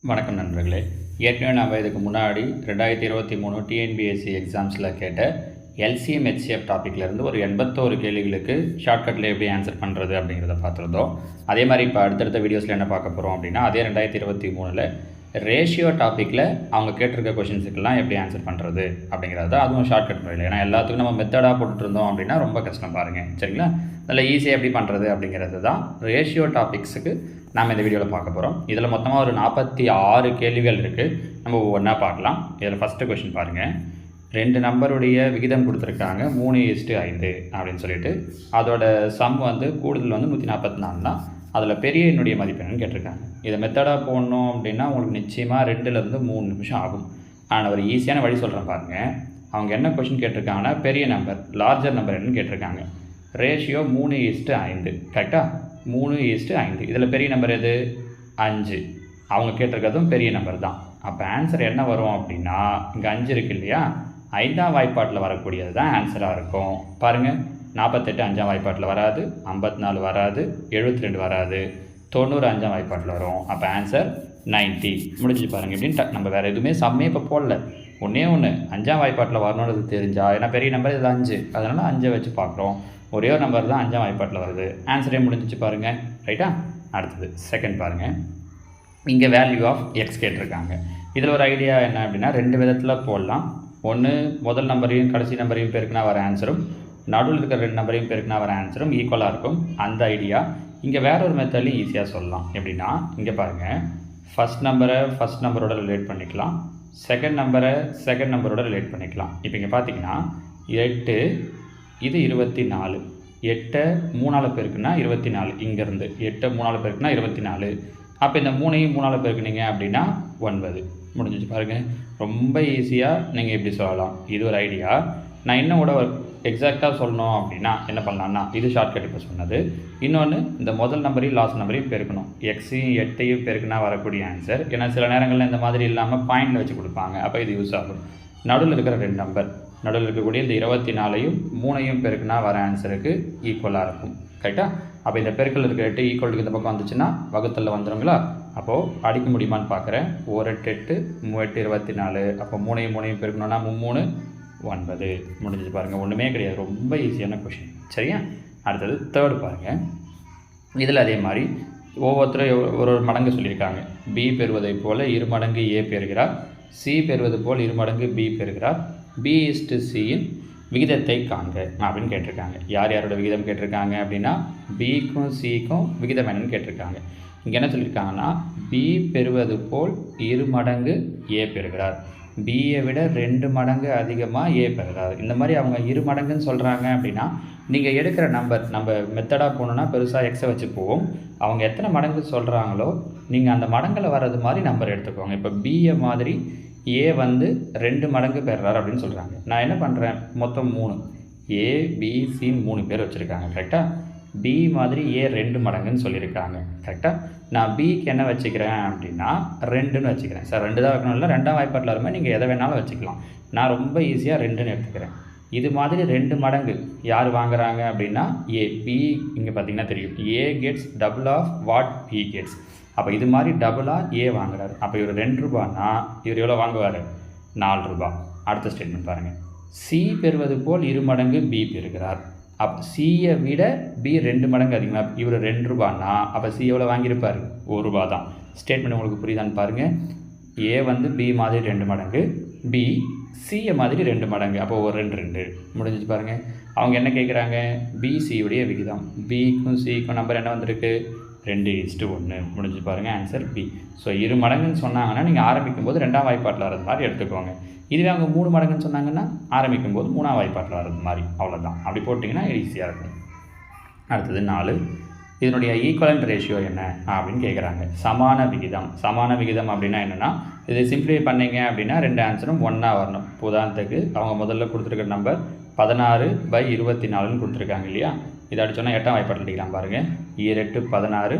வணக்கம் நண்பர்களே. ஏற்கனவே நம்ம இதுக்கு முன்னாடி 2023 டிஎன்பிஎஸ்சி எக்ஸாம்ஸில் கேட்ட எல்சிஎம் ஹெச்சிஎஃப் டாப்பிக்லேருந்து ஒரு 81 கேள்விகளுக்கு ஷார்ட்கட்டில் எப்படி ஆன்சர் பண்ணுறது அப்படிங்கிறத பார்த்துருந்தோம். அதே மாதிரி இப்போ அடுத்தடுத்த வீடியோஸில் என்ன பார்க்க போகிறோம் அப்படின்னா, அதே 2023 ரேஷியோ டாப்பிக்கில் அவங்க கேட்டிருக்க கொஷின்ஸுக்கெல்லாம் எப்படி ஆன்சர் பண்ணுறது அப்படிங்கிறது தான். அதுவும் ஷார்ட்கட் முறையில். ஏன்னா எல்லாத்துக்கும் நம்ம மெத்தடாக போட்டுருந்தோம் அப்படின்னா ரொம்ப கஷ்டம் பாருங்கள். சரிங்களா? அதில் ஈஸியாக எப்படி பண்ணுறது அப்படிங்கிறது தான் ரேஷியோ டாபிக்ஸுக்கு நாம் இந்த வீடியோவில் பார்க்க போகிறோம். இதில் மொத்தமாக ஒரு 46 கேள்விகள் இருக்குது. நம்ம ஒவ்வொன்றா பார்க்கலாம். இதில் ஃபஸ்ட்டு கொஷின் பாருங்கள். 2 நம்பருடைய விகிதம் கொடுத்துருக்காங்க 3:5 அப்படின்னு சொல்லிட்டு. அதோட சம் கூடுதல் 144 தான். அதில் பெரிய எண்ணுடைய மதிப்பு என்னன்னு கேட்டிருக்காங்க. இதை மெத்தடாக போடணும் அப்படின்னா உங்களுக்கு நிச்சயமாக 2லேருந்து 3 நிமிஷம் ஆகும். ஆனால் ஒரு ஈஸியான வழி சொல்கிறேன் பாருங்கள். அவங்க என்ன கொஷின் கேட்டிருக்காங்கன்னா, பெரிய நம்பர் லார்ஜர் நம்பர் என்னன்னு கேட்டிருக்காங்க. ரேஷியோ 3:5 கரெக்டாக. 3:5. இதில் பெரிய நம்பர் எது? 5. அவங்க கேட்டிருக்கிறதும் பெரிய நம்பர் தான். அப்போ ஆன்சர் என்ன வரும் அப்படின்னா, இங்கே 5 இருக்குது இல்லையா, 5ஆம் வாய்ப்பாட்டில் வரக்கூடியது தான் ஆன்சராக இருக்கும். பாருங்கள், 48 5ஆம் வாய்ப்பாட்டில் வராது, 54 வராது, 72 வராது, 90 5ஆம் வாய்ப்பாட்டில் வரும். அப்போ ஆன்சர் 90. முடிஞ்சு பாருங்கள். இப்படின்ட்டு நம்ம வேறு எதுவுமே சம்மே இப்போ போடல. ஒன்றே 5ஆம் வாய்ப்பாட்டில் வரணுன்றது தெரிஞ்சா, ஏன்னா பெரிய நம்பர் இதில் 5, அதனால் 5 வச்சு பார்க்குறோம். ஒரே ஒரு நம்பர் தான் 5ஆம் வாய்ப்பாட்டில் வருது. ஆன்சரே முடிஞ்சிச்சு பாருங்கள். ரைட்டா? அடுத்தது செகண்ட் பாருங்கள். இங்கே வேல்யூ ஆஃப் எக்ஸ் கேட்டிருக்காங்க. இதில் ஒரு ஐடியா என்ன அப்படின்னா, 2 விதத்தில் போடலாம். ஒன்று, முதல் நம்பரையும் கடைசி நம்பரையும் பெருக்கினா வர ஆன்சரும், நடுவில் இருக்கிற 2 நம்பரையும் பெருக்கினா வர ஆன்சரும் ஈக்குவலாக இருக்கும். அந்த ஐடியா இங்கே வேற ஒரு மெத்தட்லையும் ஈஸியாக சொல்லலாம். எப்படின்னா, இங்கே பாருங்கள், ஃபஸ்ட் நம்பரை ஃபஸ்ட் நம்பரோட ரிலேட் பண்ணிக்கலாம், செகண்ட் நம்பரை செகண்ட் நம்பரோட ரிலேட் பண்ணிக்கலாம். இப்போ இங்கே பார்த்தீங்கன்னா 8, இது 24. 8 3ஆல் பெருக்குனா 24. இங்கேருந்து 8 3ஆல் பெருக்குனா 24. அப்போ இந்த 3ஐயும் 3ஆல் பெருக்குனீங்க அப்படின்னா 9. முடிஞ்சிச்சு பாருங்கள். ரொம்ப ஈஸியாக நீங்கள் இப்படி சொல்லலாம். இது ஒரு ஐடியா. நான் இன்னும் கூட எக்ஸாக்டாக சொல்லணும் அப்படின்னா என்ன பண்ணலான்னா, இது ஷார்ட்கட் இப்போ சொன்னது. இன்னொன்று, இந்த முதல் நம்பரையும் லாஸ்ட் நம்பரையும் பெருக்கணும். எக்ஸையும் 8ஐயும் பெருக்குனா வரக்கூடிய ஆன்சர். ஏன்னா சில நேரங்களில் இந்த மாதிரி இல்லாமல் பாயிண்டில் வச்சு கொடுப்பாங்க. அப்போ இது யூஸ் ஆகும். நடுவில் இருக்கிற 2 நம்பர், நடுவில் இருக்கக்கூடிய இந்த 24ஐயும் 3ஐயும் பெருக்குனா வர ஆன்சருக்கு ஈக்குவலாக இருக்கும். கரெக்டாக? அப்போ இந்த பெருக்கல் இருக்கிற 8 ஈக்குவலுக்கு இந்த பக்கம் வந்துச்சுன்னா வகுத்தலில் வந்துடுங்களா? அப்போது அடிக்க முடியுமான்னு பார்க்குறேன். 1 8 8, 3 8 24. அப்போ 3ஐயும் பெருக்கணும்னா 3 9. முடிஞ்சு பாருங்கள். ஒன்றுமே கிடையாது. ரொம்ப ஈஸியான கொஷின். சரியா? அடுத்தது தேர்டு பாருங்கள். இதில் அதே மாதிரி ஒவ்வொருத்தரும் ஒரு மடங்கு சொல்லியிருக்காங்க. பி பெறுவதை போல் 2 மடங்கு ஏ பெறுகிறார், சி பெறுவது போல் 2 மடங்கு பி பெறுகிறார், B/Cயின் விகிதத்தை காண்க அப்படின்னு கேட்டிருக்காங்க. யார் யாரோட விகிதம் கேட்டிருக்காங்க அப்படின்னா, பிக்கும் சிக்கும் விகிதம் என்னன்னு கேட்டிருக்காங்க. இங்கே என்ன சொல்லியிருக்காங்கன்னா, பி பெறுவது போல் 2 மடங்கு ஏ பெறுகிறார், பியை விட 2 மடங்கு அதிகமாக ஏ பெறுகிறார். இந்த மாதிரி அவங்க 2 மடங்குன்னு சொல்கிறாங்க அப்படின்னா, நீங்கள் எடுக்கிற நம்பர் நம்ம மெத்தடாக போகணுன்னா பெருசாக எக்ஸை வச்சு போவோம். அவங்க எத்தனை மடங்கு சொல்கிறாங்களோ நீங்கள் அந்த மடங்கில் வர்றது மாதிரி நம்பர் எடுத்துக்கோங்க. இப்போ பிஏ மாதிரி ஏ 2 மடங்கு பெறுறார் அப்படின்னு சொல்கிறாங்க. நான் என்ன பண்ணுறேன், மொத்தம் 3, ஏ பி சின்னு 3 பேர் வச்சுருக்காங்க. கரெக்டாக? பி மாதிரி ஏ 2 மடங்குன்னு சொல்லியிருக்காங்க. கரெக்டாக? நான் பிக்கு என்ன வச்சுக்கிறேன் அப்படின்னா 2ன்னு வச்சுக்கிறேன். சார் 2 தான் வைக்கணும் இல்லை, 2ஆம் வாய்ப்பாட்டில் வரும்போது நீங்கள் எதை வேணாலும் வச்சுக்கலாம். நான் ரொம்ப ஈஸியாக 2ன்னு எடுத்துக்கிறேன். இது மாதிரி 2 மடங்கு யார் வாங்குறாங்க அப்படின்னா ஏ. பி இங்கே பார்த்தீங்கன்னா தெரியும், A gets double of what B gets. அப்போ இது மாதிரி டபுளாக ஏ வாங்குறாரு. அப்போ இவர் 2 ரூபான்னா இவர் எவ்வளோ வாங்குவார்? 4 ரூபா. அடுத்த ஸ்டேட்மெண்ட் பாருங்கள். சி பெறுவது போல் 2 மடங்கு பி பெறுகிறார். அப்போ சியை விட பி 2 மடங்கு அதிகமாக, இவர் 2 ரூபான்னா அப்போ சி எவ்வளோ வாங்கியிருப்பார்? 1 ரூபா தான். ஸ்டேட்மெண்ட் உங்களுக்கு புரியுதான்னு பாருங்கள். ஏ பி மாதிரி 2 மடங்கு, பி சியை மாதிரி 2 மடங்கு. அப்போ ஒரு 2 முடிஞ்சிச்சு பாருங்கள். அவங்க என்ன கேட்குறாங்க? பிசியுடைய விகிதம். பிக்கும் சிக்கும் நம்பர் என்ன வந்திருக்கு? 2:1. முடிஞ்சு பாருங்கள். Answer B. ஸோ 2 மடங்குன்னு சொன்னாங்கன்னா நீங்கள் ஆரம்பிக்கும் போது 2ஆம் வாய்ப்பாட்டில் வர்றது மாதிரி எடுத்துக்கோங்க. இதுவே அவங்க 3 மடங்குன்னு சொன்னாங்கன்னா ஆரம்பிக்கும் போது 3ஆம் வாய்ப்பாட்டில் வர்றது மாதிரி. அவ்வளோதான். அப்படி போட்டிங்கன்னா ஈஸியாக இருக்கும். அடுத்தது 4. இதனுடைய ஈக்குவலன்ட் ரேஷியோ என்ன அப்படின்னு கேட்குறாங்க. சமான விகிதம். சமான விகிதம் அப்படின்னா என்னென்னா, இதை சிம்ப்ளிஃபை பண்ணிங்க அப்படின்னா 2 ஆன்சரும் ஒன்றா வரணும். உதாரணத்துக்கு அவங்க முதல்ல கொடுத்துருக்க நம்பர் 16/24ன்னு கொடுத்துருக்காங்க இல்லையா? இதை அடிச்சோன்னா 8ஆம் வாய்ப்பாட்டில் அடிக்கலாம் பாருங்கள். 8 16,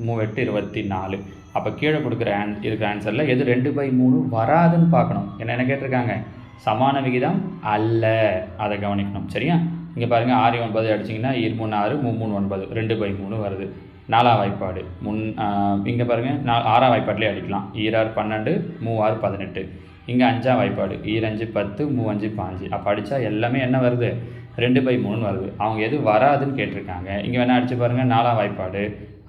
3 8 24. அப்போ கீழே கொடுக்குற இருக்கிற ஆன்சரில் எது 2/3 வராதுன்னு பார்க்கணும். என்ன கேட்டிருக்காங்க? சமான விகிதம் அல்ல. அதை கவனிக்கணும். சரியா? இங்கே பாருங்கள், 6 9 அடிச்சிங்கன்னா 2 3 6, 3 3 9, 2/3 வருது. 4ஆம் வாய்ப்பாடு இங்கே பாருங்கள் ஆறாம் வாய்ப்பாட்டிலே அடிக்கலாம். 2 12 3 18. இங்கே 5ஆம் வாய்ப்பாடு 2 5 10 3 5 5. அப்போ அடித்தா எல்லாமே என்ன வருது? 2/3 வருது. அவங்க எது வராதுன்னு கேட்டிருக்காங்க. இங்கே வேணால் அடித்து பாருங்கள். 4ஆம் வாய்ப்பாடு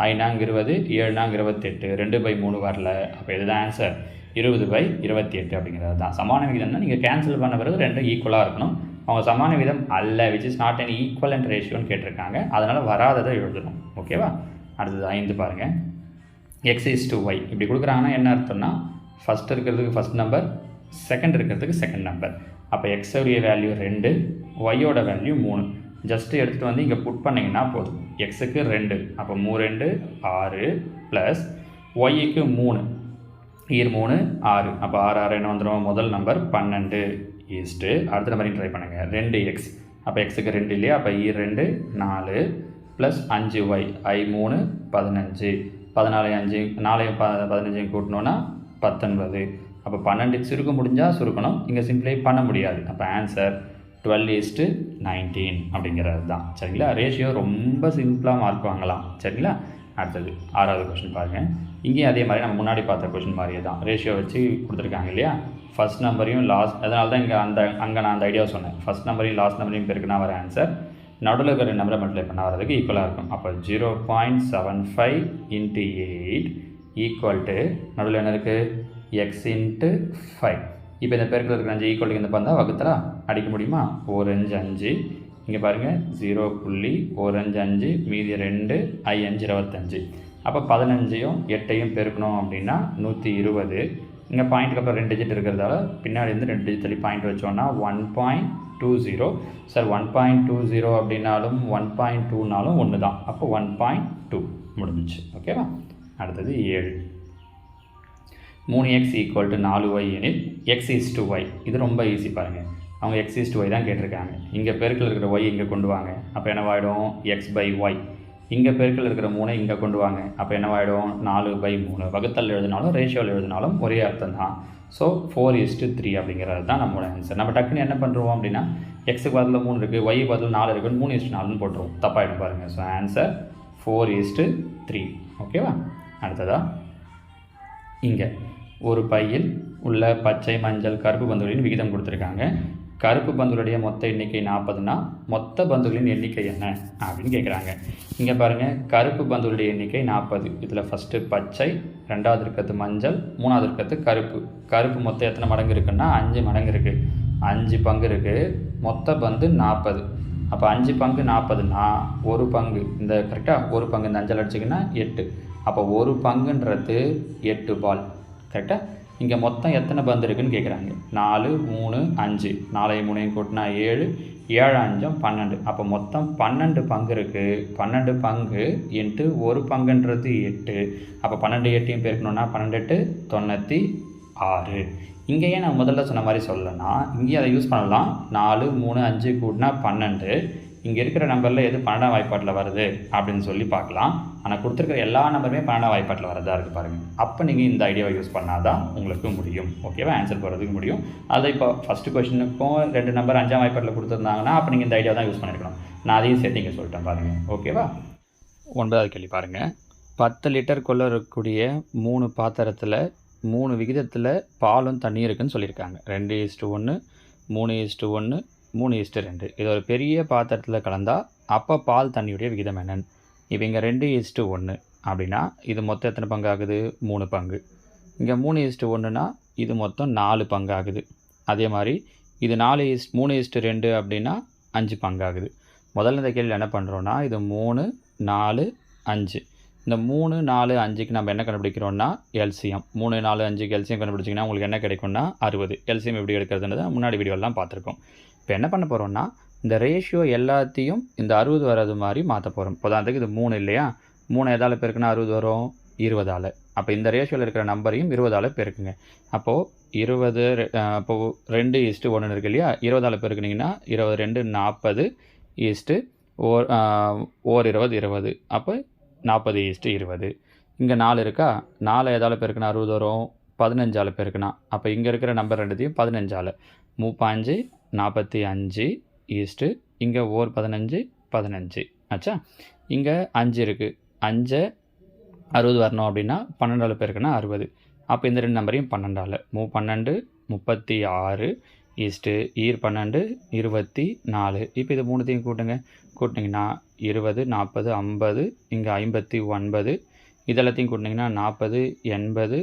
5 20 7 28. 2/3 வரல. அப்போ இதுதான் ஆன்சர் 20/28 அப்படிங்கிறது தான். சமான விகிதம்னா நீங்கள் கேன்சல் பண்ண பிறகு ரெண்டும் ஈக்குவலாக இருக்கணும். அவங்க சமான விகிதம் அல்ல, which is not an equivalent ரேஷியோன்னு கேட்டிருக்காங்க. அதனால் வராததை எழுதணும். ஓகேவா? அடுத்தது 5 பாருங்கள். x/y இப்படி கொடுக்குறாங்கன்னா என்ன அர்த்தம்னா, ஃபஸ்ட் இருக்கிறதுக்கு ஃபஸ்ட் நம்பர், செகண்ட் இருக்கிறதுக்கு செகண்ட் நம்பர். அப்போ எக்ஸோடைய வேல்யூ 2, ஒய்யோட வேல்யூ 3. ஜஸ்ட்டு எடுத்துகிட்டு வந்து இங்கே புட் பண்ணிங்கன்னா போதும். எக்ஸுக்கு 2, அப்போ 3 2 6 ப்ளஸ் ஒய்க்கு 3 3 6. அப்போ 6 6 என்ன வந்துடும்? முதல் நம்பர் 12 ஈஸ்ட்டு. அடுத்த நம்பரையும் ட்ரை பண்ணுங்கள். 2x, அப்போ எக்ஸுக்கு 2 இல்லையா? அப்போ 2 4 ப்ளஸ் 5y 3 15. 14 5 4 15 கூட்டணுன்னா 19. அப்போ 12 சுருக்க முடிஞ்சால் சுருக்கணும், இங்கே சிம்பிளை பண்ண முடியாது. அப்போ ஆன்சர் 12:19 அப்படிங்கிறது தான். சரிங்களா? ரேஷியோ ரொம்ப சிம்பிளாக மார்க் வாங்கலாம். சரிங்களா? அடுத்தது 6வது கொஷின் பாருங்கள். இங்கேயும் அதே மாதிரி நம்ம முன்னாடி பார்த்த கொஷின் மாதிரியே தான் ரேஷியோ வச்சு கொடுத்துருக்காங்க இல்லையா? ஃபஸ்ட் நம்பரையும் லாஸ்ட், அதனால தான் இங்கே அங்கே நான் அந்த ஐடியா சொன்னேன். ஃபஸ்ட் நம்பரையும் லாஸ்ட் நம்பரையும் பெருக்குனா வர ஆன்சர் நடுவில் இருக்கிற நம்பரை மல்டிப்ளை பண்ண வரதுக்கு ஈக்குவலாக இருக்கும். அப்போ 0.75 × 8 ஈக்குவல் டு நடுவில் என்ன இருக்குது? x × 5. இப்போ இந்த பெருக்கில் இருக்கிற 5 ஈக்குவல் டு இந்த பார்த்தா வகுத்தலா அடிக்க முடியுமா? 4 5 5. இங்கே பாருங்கள் 0.155 மீதி 2 5 25. அப்போ 15ஐயும் 8ஐயும் பெருக்கணும் அப்படின்னா 120. இங்கே பாயிண்ட்டுக்கு அப்புறம் 2 டிஜிட் இருக்கிறதால பின்னாடி இருந்து 2 டிஜிட் தள்ளி பாயிண்ட் வச்சோன்னா 1.20. சார் 1.20 அப்படின்னாலும் 1.2னாலும் ஒன்று தான். அப்போ 1.2 முடிஞ்சிச்சு. ஓகேவா? அடுத்தது 7. 3x = 4y எனில் x/y. இது ரொம்ப ஈஸி பாருங்கள். அவங்க x/y தான் கேட்டிருக்காங்க. இங்கே பெருக்கில் இருக்கிற y இங்கே கொண்டு வாங்க. அப்போ என்னவாயிடும்? x/y. இங்கே பெருக்கில் இருக்கிற 3 இங்கே கொண்டு வாங்க. அப்போ என்னவாயிடும்? 4/3. வகுத்தல் எழுதினாலும் ரேஷியோவில் எழுதினாலும் ஒரே அர்த்தம் தான். ஸோ 4:3 அப்படிங்கிறது தான் நம்மளோட ஆன்சர். நம்ம டக்குன்னு என்ன பண்ணுறோம் அப்படின்னா, எக்ஸுக்கு பதில் 3 இருக்குது, ஒய் பதில் 4 இருக்குது, 3:4ன்னு போட்டுருவோம். தப்பாகிடும் பாருங்கள். So answer 4:3. ஓகேவா? அடுத்ததா இங்கே ஒரு பையில் உள்ள பச்சை மஞ்சள் கருப்பு பந்துகளின் விகிதம் கொடுத்துருக்காங்க. கருப்பு பந்துகளுடைய மொத்த எண்ணிக்கை 40னா மொத்த பந்துகளின் எண்ணிக்கை என்ன அப்படின்னு கேட்குறாங்க. இங்கே பாருங்கள், கருப்பு பந்துகளுடைய எண்ணிக்கை 40. இதில் ஃபஸ்ட்டு பச்சை, ரெண்டாவது இருக்கிறது மஞ்சள், மூணாவது இருக்கிறது கருப்பு. கருப்பு மொத்தம் எத்தனை மடங்கு இருக்குன்னா 5 மடங்கு இருக்குது. 5 பங்கு இருக்குது. மொத்த பந்து 40. அப்போ 5 பங்கு 40னா ஒரு பங்கு, இந்த கரெக்டாக ஒரு பங்கு இந்த அஞ்சல் அடிச்சிங்கன்னா 8. அப்போ ஒரு பங்குன்றது 8 பால். கரெக்டாக? இங்கே மொத்தம் எத்தனை பந்து இருக்குதுன்னு கேட்குறாங்க. 4 3 5. 4 3 கூட்டினா 7, 7 5 12. அப்போ மொத்தம் 12 பங்கு இருக்குது. 12 பங்கு இன்ட்டு ஒரு பங்குன்றது 8. அப்போ 12 8ஐயும் பெருக்கணுன்னா 12 8 96. இங்கேயே நான் முதல்ல சொன்ன மாதிரி சொல்லலைன்னா இங்கேயும் அதை யூஸ் பண்ணலாம். 4 3 5 கூட்டினா 12. இங்கே இருக்கிற நம்பரில் எது 12ஆம் வாய்ப்பாட்டில் வருது அப்படின்னு சொல்லி பார்க்கலாம். ஆனால் கொடுத்துருக்கிற எல்லா நம்பருமே 12ஆம் வாய்ப்பாட்டில் வரதா இருக்குது பாருங்கள். அப்போ நீங்கள் இந்த ஐடியாவை யூஸ் பண்ணால் தான் உங்களுக்கு முடியும். ஓகேவா? ஆன்சர் போகிறதுக்கு முடியும். அதை இப்போ ஃபஸ்ட்டு கொஸ்டினுக்கும் 2 நம்பர் 5ஆம் வாய்ப்பாட்டில் கொடுத்துருந்தாங்கன்னா அப்போ நீங்கள் இந்த ஐடியா தான் யூஸ் பண்ணியிருக்கணும். நான் அதையும் சேர்த்து இங்கே சொல்லிட்டேன் பாருங்கள். ஓகேவா? 9வது கேள்வி பாருங்கள். 10 லிட்டர் கொள்ள இருக்கக்கூடிய 3 பாத்திரத்தில் 3 விகிதத்தில் பாலும் தண்ணி இருக்குதுன்னு சொல்லியிருக்காங்க. 2:1 3:1 3:2. இது ஒரு பெரிய பாத்திரத்தில் கலந்தால் அப்போ பால் தண்ணியுடைய விகிதம் என்னன்னு. இப்போ இங்கே 2:1 அப்படின்னா இது மொத்தம் எத்தனை பங்கு ஆகுது? 3 பங்கு. இங்கே 3:1னா இது மொத்தம் 4 பங்கு ஆகுது. அதே மாதிரி இது 3:2 அப்படின்னா 5 பங்கு ஆகுது. முதல்ல இந்த கேள்வியில் என்ன பண்ணுறோன்னா, இது 3 4 5. இந்த 3 4 5க்கு நம்ம என்ன கண்டுபிடிக்கிறோன்னா எல்சிஎம். 3 4 5க்கு எல்சிஎம் கண்டுபிடிச்சிங்கன்னா உங்களுக்கு என்ன கிடைக்கும்னா 60. எல்சிஎம் எப்படி எடுக்கிறதுன்றது முன்னாடி வீடியோலாம் பார்த்துருக்கோம். இப்போ என்ன பண்ண போகிறோன்னா, இந்த ரேஷியோ எல்லாத்தையும் இந்த 60 வர்றது மாதிரி மாற்ற போகிறோம். உதாரணத்துக்கு இது 3 இல்லையா? 3 எதால் பெருக்குன்னா 60 வரும்? 20ஆல். அப்போ இந்த ரேஷியோவில் இருக்கிற நம்பரையும் 20ஆல் பெருக்குங்க. அப்போது 20 அப்போது 2:1 இருக்குது இல்லையா? 20ஆல் பெருக்குனிங்கன்னா 22 40 ஈஸ்ட்டு ஓர் 20 20. அப்போ 40:20. இங்கே 4 இருக்கா? 4 எதால் பெருக்குன்னா 60 வரும்? 15ஆல் பெருக்குனா. அப்போ இங்கே இருக்கிற நம்பர் ரெண்டுத்தையும் 15ஆல் 35 45 இங்கே ஓர் 15 15 ஆச்சா? இங்கே 5 இருக்குது. 5 60 வரணும் அப்படின்னா 12 பேருக்குன்னா 60. அப்போ இந்த ரெண்டு நம்பரையும் 12 12 36 ஈஸ்ட்டு 12 24. இப்போ இது மூணுத்தையும் கூட்டினீங்கன்னா 20 40 50 இங்கே 59. இதெல்லாத்தையும் கூட்டினீங்கன்னா 40 80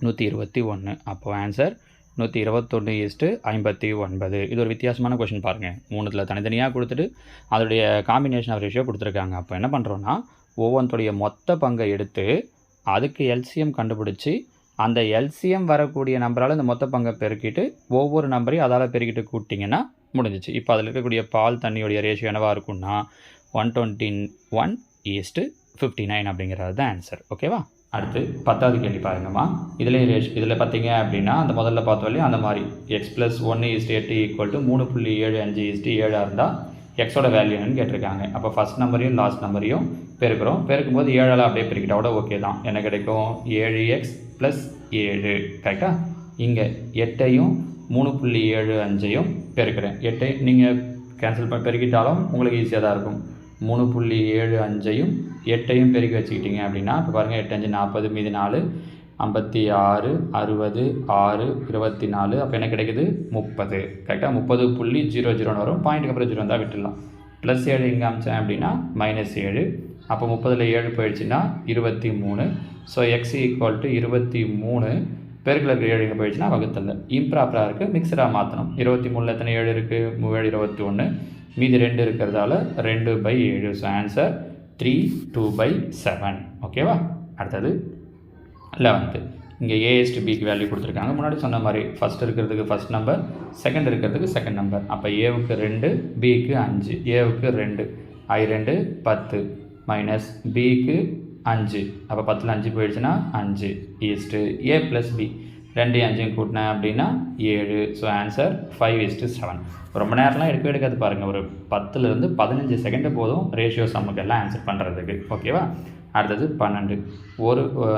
121. அப்போது ஆன்சர் 121:59. இது ஒரு வித்தியாசமான கொஷின் பாருங்கள். மூணுத்தில் தனித்தனியாக கொடுத்துட்டு அதோடைய காம்பினேஷன் ஆஃப் ரேஷியோ கொடுத்துருக்காங்க. அப்போ என்ன பண்ணுறோன்னா ஒவ்வொன்றுடைய மொத்த பங்கை எடுத்து அதுக்கு எல்சிஎம் கண்டுபிடிச்சி அந்த எல்சிஎம் வரக்கூடிய நம்பரால் இந்த மொத்த பங்கை பெருக்கிட்டு ஒவ்வொரு நம்பரையும் அதால் பெருக்கிட்டு கூட்டிங்கன்னா முடிஞ்சிச்சு. இப்போ அதில் இருக்கக்கூடிய பால் தண்ணியோடைய ரேஷியோ என்னவாக இருக்குன்னா 121:59 அப்படிங்கிறது தான் ஆன்சர். ஓகேவா? அடுத்து 10வது கேள்வி பாருங்கம்மா. இதில் பார்த்தீங்க அப்படின்னா அந்த முதல்ல பார்த்தோம் இல்லையா, அந்த மாதிரி x+1:8 = 3.75:7 இருந்தால் எக்ஸோட வேல்யூ என்னன்னு கேட்டிருக்காங்க. அப்போ ஃபஸ்ட் நம்பரையும் லாஸ்ட் நம்பரையும் பெருக்கிறோம். பெருக்கும்போது 7ஆல் அப்படியே பெருக்கிட்டோட ஓகே தான். என்ன கிடைக்கும்? 7x + 7 கரெக்டாக. இங்கே 8ஐயும் 3.75ஐயும் பெருக்கிறேன். 8ஐ நீங்கள் கேன்சல் பண்ணி பெருக்கிட்டாலும் உங்களுக்கு ஈஸியாக தான் இருக்கும். 3.75ஐயும் 8ஐயும் பெருக்கி வச்சுக்கிட்டீங்க அப்படின்னா இப்போ பாருங்கள் 8 5 40 மீதி 4 56 60 6 24. அப்போ என்ன கிடைக்குது? 30 கரெக்டாக. 30.00 வரும். பாயிண்ட்டுக்கு அப்புறம் 0 வந்தால் விட்டுடலாம். +7 இங்கே அமிச்சேன் அப்படின்னா -7. அப்போ 30ல் 7 போயிடுச்சுன்னா 23. ஸோ x = 23 பெருக்கில் 7 இங்கே போயிடுச்சுன்னா வகுத்தல். இம்ப்ராப்பராக இருக்குது, மிக்சராக மாற்றணும். 23ல் எத்தனை 7 இருக்குது? 7 21. மீதி 2 இருக்கிறதால 2/7. So answer 3 2/7. ஓகேவா? அடுத்தது 11th. இங்கே a:/bக்கு வேல்யூ கொடுத்துருக்காங்க. முன்னாடி சொன்ன மாதிரி ஃபஸ்ட் இருக்கிறதுக்கு ஃபஸ்ட் நம்பர், செகண்ட் இருக்கிறதுக்கு செகண்ட் நம்பர். அப்போ ஏவுக்கு 2 பிக்கு 5. ஏவுக்கு 2 I2 10 மைனஸ் பிக்கு 5. அப்போ 10ல் 5 போயிடுச்சுன்னா 5 ஈஸ்ட்டு a + b 2 5 கூட்டினேன் அப்படின்னா 7. So answer 5:7. ரொம்ப நேரம்லாம் எடுக்காது பாருங்கள். ஒரு 10லேருந்து 15 செகண்டு போதும் ரேஷியோ சம்முக்கு எல்லாம் ஆன்சர் பண்ணுறதுக்கு. ஓகேவா? அடுத்தது 12.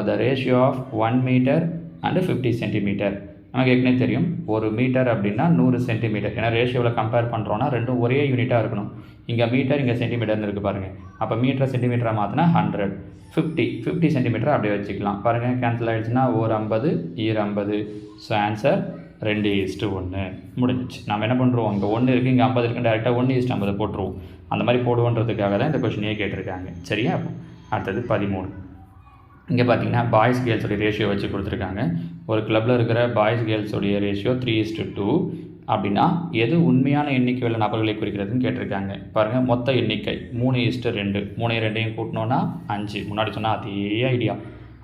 The ratio of 1 metre and 50 centimetre. நமக்கு ஏற்கனவே தெரியும் 1 மீட்டர் அப்படின்னா 100 சென்டிமீட்டர். ஏன்னா ரேஷியோவில் கம்பேர் பண்ணுறோன்னா ரெண்டும் ஒரே யூனிட்டாக இருக்கணும். இங்கே மீட்டர், இங்கே சென்டிமீட்டர்னு இருக்குது பாருங்கள். அப்போ மீட்டரை சென்டிமீட்டராக மாற்றினா 100. 50 சென்டிமீட்டர் அப்படியே வச்சுக்கலாம். பாருங்கள் கேன்சல் ஆகிடுச்சுன்னா 50 50. ஸோ ஆன்சர் 2:1 முடிஞ்சிச்சு. நம்ம என்ன பண்ணுறோம், இங்கே 1 இருக்குது, இங்கே 50 இருக்குது, டேரெக்டாக 1:50 போட்டுருவோம். அந்த மாதிரி போடுவோன்றதுக்காக தான் இந்த கொஷினையே கேட்டிருக்காங்க. சரியா? அடுத்தது 13. இங்கே பார்த்தீங்கன்னா பாய்ஸ் கேர்ள்ஸோடைய ரேஷியோ வச்சு கொடுத்துருக்காங்க. ஒரு கிளப்பில் இருக்கிற பாய்ஸ் கேர்ள்ஸோடைய ரேஷியோ 3:2 அப்படின்னா எது உண்மையான எண்ணிக்கை உள்ள நபர்களை குறிக்கிறதுன்னு கேட்டிருக்காங்க. பாருங்கள் மொத்த எண்ணிக்கை 3:2. 3 கூட்டினோன்னா 5. முன்னாடி சொன்னால் அதே ஐடியா.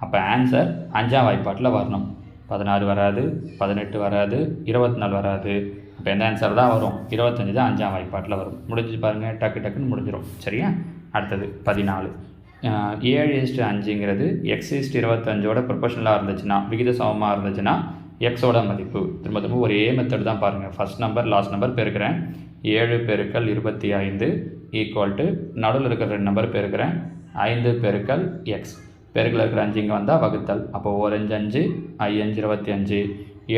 அப்போ ஆன்சர் 5ஆம் வாய்ப்பாட்டில் வரணும். 16 வராது, 18 வராது, 24 வராது. அப்போ எந்த ஆன்சர் தான் வரும்? 25 தான் 5ஆம் வாய்ப்பாட்டில் வரும். முடிஞ்சு பாருங்கள், டக்குன்னு முடிஞ்சிடும். சரியா? அடுத்தது 14. 7:5ங்கிறது x:25ஓட ப்ரொபோஷனலாக இருந்துச்சுன்னா, விகித சமமாக இருந்துச்சுன்னா எக்ஸோட மதிப்பு. திரும்ப ஒரே மெத்தட் தான் பாருங்கள். ஃபஸ்ட் நம்பர் லாஸ்ட் நம்பர் பெருக்கிறேன். 7 × 25 = நடுவில் இருக்கிற 2 நம்பர் பெருக்கிறேன். 5 × x. பெருக்கில் இருக்கிற 5 இங்கே வந்தால் வகுத்தல். அப்போ 1 5 5 25.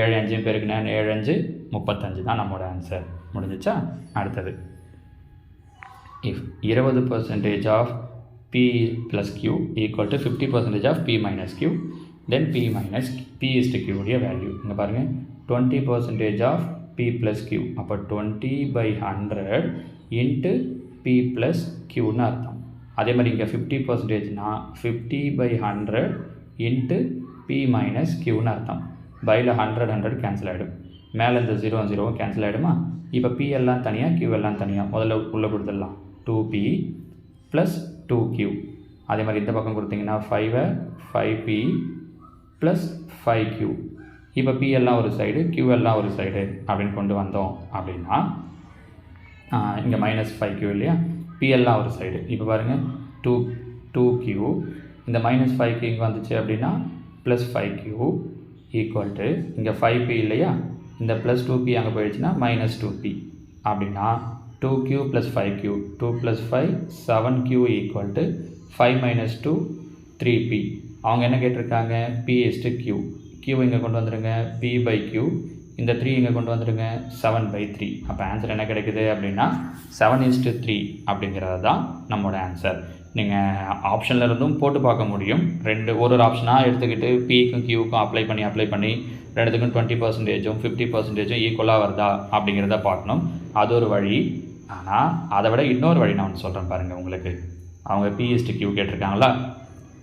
7 5 பெருக்கினேன். 7 5 35 தான் நம்மளோட ஆன்சர். முடிஞ்சிச்சா? அடுத்தது if 20% of P + Q = 50% of P - Q, then P/Q உடைய வேல்யூ இங்கே பாருங்கள். 20% of P + Q. அப்போ 20/100 × P + Qன்னு அர்த்தம். அதே மாதிரி இங்கே 50%னா 50/100 × P - Qன்னு அர்த்தம். பையில் 100 கேன்சல் ஆகிடும். மேலே இந்த 0 0 கேன்சல் ஆகிடுமா? இப்போ P எல்லாம் தனியாக, Q எல்லாம் தனியாக. முதல்ல உள்ளே கொடுத்துடலாம். 2P + 2Q. அதே மாதிரி இந்த பக்கம் கொடுத்தீங்கன்னா 5P + 5Q. இப்போ P எல்லாம் ஒரு சைடு, Q எல்லாம் ஒரு சைடு அப்படின்னு கொண்டு வந்தோம் அப்படின்னா இங்கே -5Q இல்லையா? P எல்லாம் ஒரு சைடு. இப்போ பாருங்கள் 2Q. இந்த -5Q இங்கே வந்துச்சு அப்படின்னா +5Q = இங்கே 5P இல்லையா? இந்த +2P அங்கே போயிடுச்சுன்னா -2P. அப்படின்னா 2Q + 5Q. 2 + 5 7Q = 5 - 2 3P. அவங்க என்ன கேட்டிருக்காங்க? P/Q. Q இங்கே கொண்டு வந்துடுங்க. P/Q. இந்த 3 இங்கே கொண்டு வந்துடுங்க. 7/3. அப்போ ஆன்சர் என்ன கிடைக்குது அப்படின்னா 7:3 அப்படிங்கிறது தான் நம்மளோட ஆன்சர். நீங்கள் ஆப்ஷனில் இருந்தும் போட்டு பார்க்க முடியும். ஒரு ஆப்ஷனாக எடுத்துக்கிட்டு பிக்கும் கியூக்கும் அப்ளை பண்ணி ரெண்டுத்துக்கும் 20%, 50% ஈக்குவலாக வருதா அப்படிங்கிறத பார்க்கணும். அது ஒரு வழி. ஆனால் அதை விட இன்னொரு வழி நான் ஒன்று சொல்கிறேன் பாருங்கள். உங்களுக்கு அவங்க P/Q கேட்டிருக்காங்களா,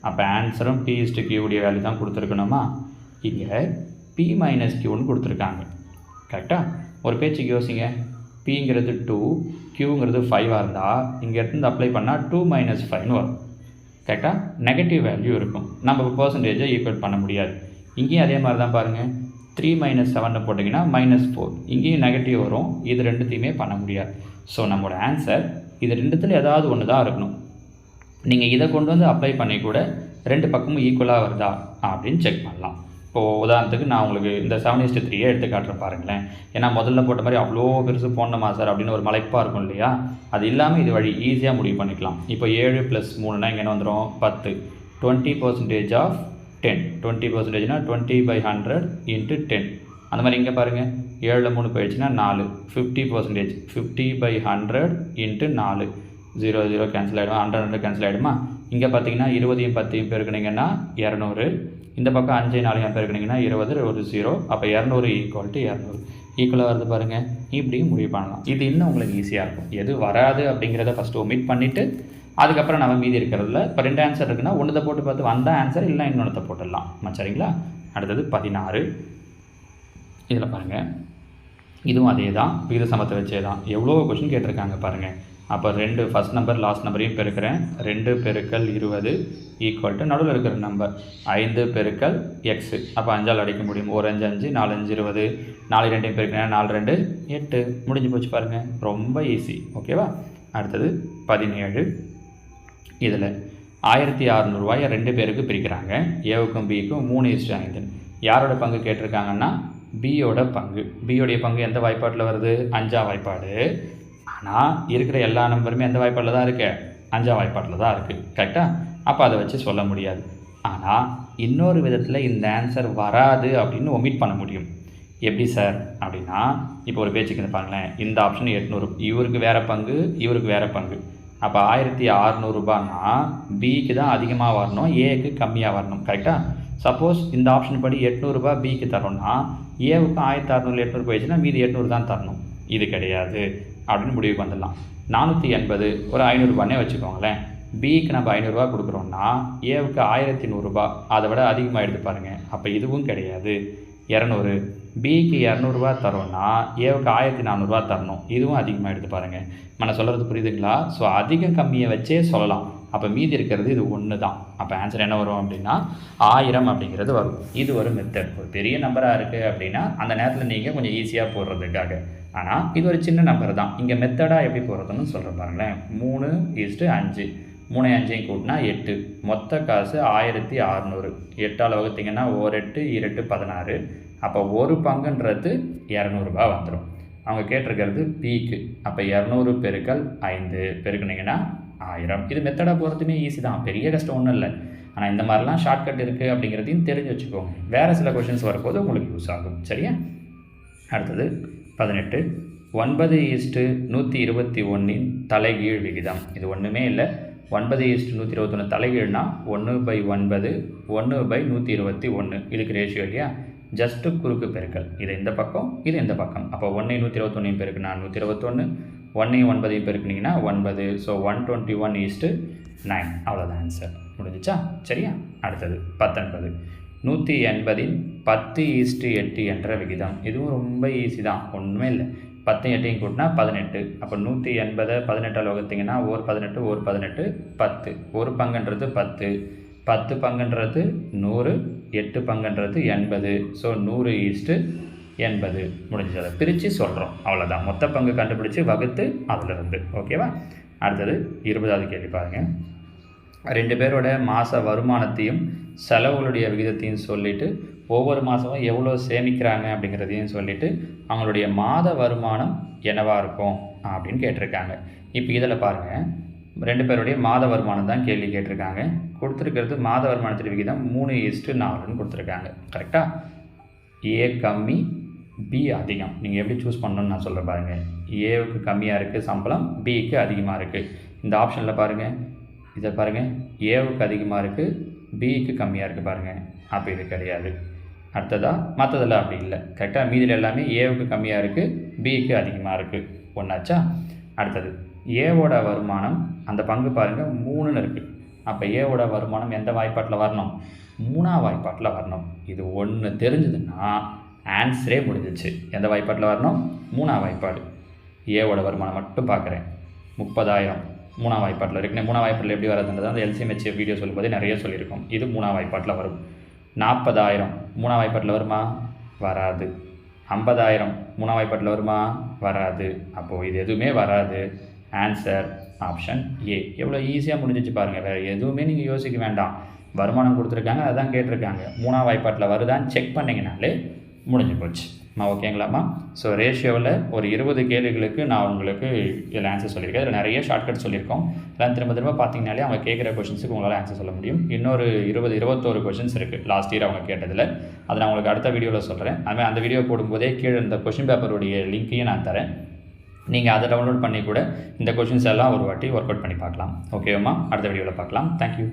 அப்போ ஆன்சரும் P/Q உடைய வேல்யூ தான் கொடுத்துருக்கணுமா. இங்கே P-Qன்னு கொடுத்துருக்காங்க. கரெக்டாக ஒரு பேச்சுக்கு யோசிங்க. Pங்கிறது 2, Qங்கிறது 5 இருந்தால் இங்கே இருந்து அப்ளை பண்ணால் 2 - 5ன்னு வரும். கரெக்டாக நெகட்டிவ் வேல்யூ இருக்கும். நம்ம பர்சன்டேஜை ஈக்குவல் பண்ண முடியாது. இங்கேயும் அதே மாதிரி தான் பாருங்கள். 3 - 7 போட்டிங்கன்னா -4. இங்கேயும் நெகட்டிவ் வரும். இது ரெண்டுத்தையுமே பண்ண முடியாது. ஸோ நம்மளோட ஆன்சர் இது ரெண்டுத்தில் ஏதாவது ஒன்று தான் இருக்கணும். நீங்கள் இதை கொண்டு வந்து அப்ளை பண்ணி கூட ரெண்டு பக்கமும் ஈக்குவலாக வருதா அப்படின்னு செக் பண்ணலாம். இப்போது உதாரணத்துக்கு நான் உங்களுக்கு இந்த 7:3 எடுத்து காட்டுறேன் பாருங்களேன். ஏன்னா முதல்ல போட்ட மாதிரி அவ்வளோ பெருசு போடணுமா சார் அப்படின்னு ஒரு மலைப்பாக இருக்கும் இல்லையா. அது இல்லாமல் இது வழி ஈஸியாக முடிவு பண்ணிக்கலாம். இப்போ 7 + 3னா இங்கே என்ன வந்துடும் 10. 20% ஆஃப் 10. 20%னா 20/100 × 10. அந்த மாதிரி இங்கே பாருங்கள் 7ல் 3 போயிடுச்சுன்னா 4. 50%. 50/100 × 4. 0 0 கேன்சல் ஆகிடுமா, 100 கேன்சல் ஆகிடுமா. இங்கே பார்த்தீங்கன்னா 20யும் 10யும் பெருக்குனிங்கன்னா 200. இந்த பக்கம் 5 4 பெருக்குனிங்கன்னா 20, ஒரு 0. அப்போ 200 = 200 ஈக்குவலாக வருது பாருங்கள். இப்படியும் முடிவு பண்ணலாம். இது இன்னும் உங்களுக்கு ஈஸியாக இருக்கும். எது வராது அப்படிங்கிறத ஃபஸ்ட்டு ஒமிட் பண்ணிவிட்டு அதுக்கப்புறம் நம்ம மீதி இருக்கிறதுல இப்போ 2 ஆன்சர் இருக்குன்னா ஒன்றத்தை போட்டு பார்த்து வந்த ஆன்சர் இல்லை இன்னொன்றத்தை போட்டுடலாம். சரிங்களா. அடுத்தது 16. இதில் பாருங்கள், இதுவும் அதே தான், விகித சமத்தை வச்சே தான். எவ்வளோ கொஷின் கேட்டிருக்காங்க பாருங்கள். அப்போ 2 ஃபஸ்ட் நம்பர் லாஸ்ட் நம்பரையும் பெருக்கிறேன். 2 × 20 = நடுவில் இருக்கிற நம்பர் 5 × x. அப்போ 5ஆல் அடிக்க முடியும். 1 5 5, 4 5 20, 4 2 பெருக்கிறேன். 4 2 8. முடிஞ்சு போச்சு பாருங்கள். ரொம்ப ஈஸி. ஓகேவா. அடுத்தது 17. இதில் 1600 ரூபாயை 2 பேருக்கு பிரிக்கிறாங்க. ஏவுக்கும் பிக்கும் 3:5. யாரோட பங்கு கேட்டிருக்காங்கன்னா பியோட பங்கு. பியோடைய பங்கு எந்த வாய்ப்பாட்டில் வருது, 5ஆம் வாய்ப்பாடு. ஆனால் இருக்கிற எல்லா நம்பருமே எந்த வாய்ப்பாட்டில் தான் இருக்குது, 5ஆம் வாய்ப்பாட்டில் தான் இருக்குது. கரெக்டாக. அப்போ அதை வச்சு சொல்ல முடியாது. ஆனால் இன்னொரு விதத்தில் இந்த ஆன்சர் வராது அப்படின்னு ஒமிட் பண்ண முடியும். எப்படி சார் அப்படின்னா, இப்போ ஒரு பேச்சுக்கு இருப்பாங்களேன். இந்த ஆப்ஷன் 800, இவருக்கு வேறு பங்கு, இவருக்கு வேறு பங்கு. அப்போ 1600 ரூபான்னா பிக்கு தான் அதிகமாக வரணும், ஏக்கு கம்மியாக வரணும். கரெக்டாக. சப்போஸ் இந்த ஆப்ஷன் படி 800 ரூபா பிக்கு தரோன்னா ஏவுக்கு 1600 800 போயிடுச்சுன்னா மீதி 800 தான் தரணும். இது கிடையாது அப்படின்னு முடிவுக்கு வந்துடலாம். 480 ஒரு 500 ரூபானே வச்சுக்கோங்களேன். பிக்கு நம்ம 500 ரூபா கொடுக்குறோன்னா ஏவுக்கு 1100 ரூபா, அதை விட அதிகமாக எடுத்து பாருங்கள். அப்போ இதுவும் கிடையாது. 200 பிக்கு 200 ரூபா தரோன்னா ஏவுக்கு 1400 ரூபா தரணும். இதுவும் அதிகமாக எடுத்து பாருங்கள். நான் சொல்கிறது புரியுதுங்களா. ஸோ அதிகம் கம்மியை வச்சே சொல்லலாம். அப்போ மீதி இருக்கிறது இது ஒன்று தான். அப்போ ஆன்சர் என்ன வரும் அப்படின்னா 1000 அப்படிங்கிறது வரும். இது ஒரு மெத்தட். ஒரு பெரிய நம்பராக இருக்குது அப்படின்னா அந்த நேரத்தில் நீங்கள் கொஞ்சம் ஈஸியாக போடுறதுக்காக. ஆனால் இது ஒரு சின்ன நம்பர் தான். இங்கே மெத்தடாக எப்படி போடுறதுன்னு சொல்கிறேன் பாருங்களேன். 3:5. 3 5 கூட்டினா 8. மொத்த காசு 1600. 8ஆல் வகுத்திங்கன்னா 1 8 2 16. அப்போ ஒரு பங்குன்றது 200 ரூபா வந்துடும். அவங்க கேட்டிருக்கிறது பிக்கு. அப்போ 200 × 5 பெருக்குனிங்கன்னா 1000. இது மெத்தடாக போகிறதுமே ஈஸி தான், பெரிய கஷ்டம் ஒன்றும் இல்லை. ஆனால் இந்த மாதிரிலாம் ஷார்ட்கட் இருக்குது அப்படிங்கிறதையும் தெரிஞ்சு வச்சுக்கோங்க. வேறு சில கொஷின்ஸ் வரும்போது உங்களுக்கு யூஸ் ஆகும். சரியா. அடுத்தது 18. 9:121 தலைகீழ் விகிதம். இது ஒன்றுமே இல்லை. 9:121 தலைகீழ்னா 1/9 1/121. இதுக்கு ரேஷியோ இல்லையா. ஜஸ்ட்டு குறுக்கு பெருக்கல். இது இந்த பக்கம், இது இந்த பக்கம். அப்போ 1 121 பெருக்குனா 121, 1 9 பெருக்குனிங்கன்னா 9. ஸோ 121:9. அவ்வளோதான் ஆன்சர். முடிஞ்சிச்சா. சரியா. அடுத்தது 19. 180 10:8 என்ற விகிதம். இதுவும் ரொம்ப ஈஸி தான், ஒன்றுமே இல்லை. 10 8 கூட்டினா 18. அப்போ 180 18ஆல் வகுத்திங்கன்னா 1 18 1 18 10. ஒரு பங்குன்றது 10. 10 பங்குன்றது 100. 8 பங்குன்றது 80. ஸோ 100:80 முடிஞ்சதை பிரித்து சொல்கிறோம். அவ்வளோதான். மொத்த பங்கு கண்டுபிடிச்சி வகுத்து அதிலிருந்து. ஓகேவா. அடுத்தது 20வது கேள்வி பாருங்கள். 2 பேரோட மாத வருமானத்தையும் செலவுகளுடைய விகிதத்தையும் சொல்லிவிட்டு ஒவ்வொரு மாதமும் எவ்வளோ சேமிக்கிறாங்க அப்படிங்கிறதையும் சொல்லிவிட்டு அவங்களுடைய மாத வருமானம் என்னவாக இருக்கும் அப்படின்னு கேட்டிருக்காங்க. இப்போ இதில் பாருங்கள், 2 பேருடைய மாத வருமானம் தான் கேள்வி கேட்டிருக்காங்க. கொடுத்துருக்கிறது மாத வருமானத்தின் விகிதம் 3:4ன்னு கொடுத்துருக்காங்க. கரெக்டாக. ஏ கம்மி, பி அதிகம். நீங்கள் எப்படி சூஸ் பண்ணணும்னு நான் சொல்ல பாருங்கள். ஏவுக்கு கம்மியாக இருக்குது சம்பளம், பிக்கு அதிகமாக இருக்குது. இந்த ஆப்ஷனில் பாருங்கள், இதை பாருங்கள், ஏவுக்கு அதிகமாக இருக்குது, பிக்கு கம்மியாக இருக்குது பாருங்கள். அப்போ இது கிடையாது. அடுத்ததாக மற்றதில் அப்படி இல்லை. கரெக்டாக மீதில் எல்லாமே ஏவுக்கு கம்மியாக இருக்குது, பிக்கு அதிகமாக இருக்குது. ஒன்றாச்சா? அடுத்தது ஏவோட வருமானம் அந்த பங்கு பாருங்கள் 3ன்னு இருக்குது. அப்போ ஏவோட வருமானம் எந்த வாய்ப்பாட்டில் வரணும்? 3ஆம் வாய்ப்பாட்டில் வரணும். இது ஒன்று தெரிஞ்சதுன்னா ஆன்சரே முடிஞ்சிச்சு. எந்த வாய்ப்பாட்டில் வரணும்? 3ஆம் வாய்ப்பாடு. ஏவோட வருமானம் மட்டும் பார்க்குறேன். 30,000 3ஆம் வாய்ப்பாட்டில் இருக்குன்னு. 3ஆம் வாய்ப்பாட்டில் எப்படி வரதுன்றது அந்த LCM HCF வீடியோ சொல்லும்போது நிறைய சொல்லியிருக்கோம். இது 3ஆம் வாய்ப்பாட்டில் வரும். 40,000 3ஆம் வாய்ப்பாட்டில் வருமா? வராது. 50,000 3ஆம் வாய்ப்பாட்டில் வருமா? வராது. அப்போது இது எதுவுமே வராது. Answer option A. எவ்வளோ ஈஸியாக முடிஞ்சிச்சு பாருங்கள். வேறு எதுவுமே நீங்கள் யோசிக்க வேண்டாம். வருமானம் கொடுத்துருக்காங்க, அதான் கேட்டிருக்காங்க. 3ஆம் வாய்ப்பாட்டில் வருதான்னு செக் பண்ணிங்கனாலே முடிஞ்சு போச்சு. ஓகேங்களாம்மா? ஸோ ரேஷியோவில் ஒரு 20 கேள்விகளுக்கு நான் உங்களுக்கு இதில் ஆன்சர் சொல்லியிருக்கேன். இதில் நிறைய ஷார்ட்கட் சொல்லியிருக்கோம். இதெல்லாம் திரும்ப பார்த்தீங்கனாலே அவங்க கேட்குற கொஷின்ஸுக்கு உங்களால் ஆன்சர் சொல்ல முடியும். இன்னொரு 21 கொஷின்ஸ் இருக்குது லாஸ்ட் இயர் அவங்க கேட்டதில். அதை நான் உங்களுக்கு அடுத்த வீடியோவில் சொல்கிறேன். அதுமாதிரி அந்த வீடியோ போடும்போதே கீழே இந்த கொஷின் பேப்பருடைய லிங்க்கையும் நான் தரேன். நீங்கள் அதை டவுன்லோட் பண்ணி கூட இந்த கொஷின்ஸ் எல்லாம் ஒரு வாட்டி ஒர்க் அவுட் பண்ணி பார்க்கலாம். ஓகேவாம்மா? அடுத்த வீடியோவில் பார்க்கலாம். தேங்க்யூ.